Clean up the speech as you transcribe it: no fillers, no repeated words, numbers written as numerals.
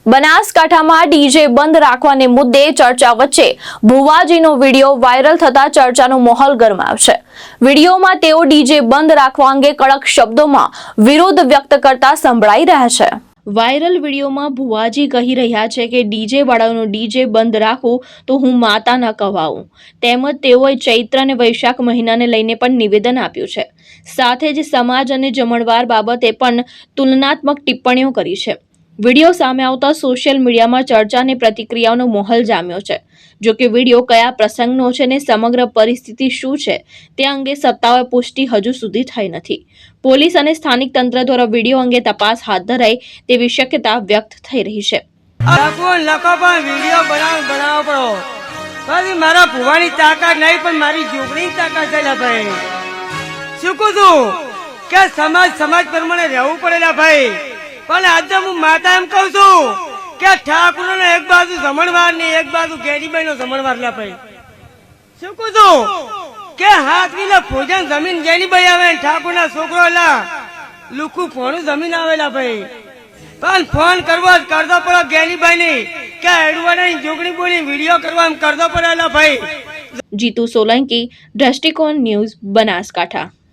બનાસકાંઠામાં ડીજે બંધ રાખવાને મુદ્દે ચર્ચા વચ્ચે ભુવાજીનો વિડીયો વાયરલ થતા ચર્ચાનો માહોલ ગરમાયો છે। વિડીયોમાં તેઓ ડીજે બંધ રાખવા અંગે કડક શબ્દોમાં વિરોધ વ્યક્ત કરતા સંભળાઈ રહ્યા છે। વાયરલ વિડીયોમાં ભુવાજી કહી રહ્યા છે કે ડીજે વાળાનું ડીજે બંધ રાખવું તો હું માતા ન કહેવાઉં। તેમજ તેઓએ ચૈત્ર અને વૈશાખ મહિનાને લઈને પણ નિવેદન આપ્યું છે। સાથે જ સમાજ અને જમણવાર બાબતે પણ તુલનાત્મક ટિપ્પણીઓ કરી છે। વિડીયો સામે આવતા સોશિયલ મીડિયામાં ચર્ચા અને પ્રતિક્રિયાઓનો માહોલ જામ્યો છે। જો કે વિડીયો કયા પ્રસંગનો છે અને સમગ્ર પરિસ્થિતિ શું છે તે અંગે સત્તાવાર પુષ્ટિ હજુ સુધી થઈ નથી। પોલીસ અને સ્થાનિક તંત્ર દ્વારા વિડીયો અંગે તપાસ હાથ ધરાય તેવી શક્યતા વ્યક્ત થઈ રહી છે। મારા ભુવાની તાકાત નહીં પણ મારી જોગણી તાકાત છે ભાઈ। શું કહું કે સમાજ પ્રમાણે રહેવું પડેલા ભાઈ। પણ આજે હું માતા એમ કહું છું કે ઠાકોર ને એક બાજુ જમણવાર ને એક બાજુ ગેરીબાઈ નો જમણવાર લા ભાઈ। શું કહું કે હાથ વીલે ભોજન જમીન ગેરીબાઈ આવે ઠાકોર ના છોકરો લા લુકુ ફોનું જમીન આવેલા ભાઈ। પણ ફોન કરવો કરતો પડો ગેરીબાઈ ની કે એડવાના જોગણી બોલી વિડીયો કરવા કરતો પડેલા ભાઈ। જીતુ સોલંકી, દ્રષ્ટિકોણ ન્યૂઝ, બનાસકાંઠા।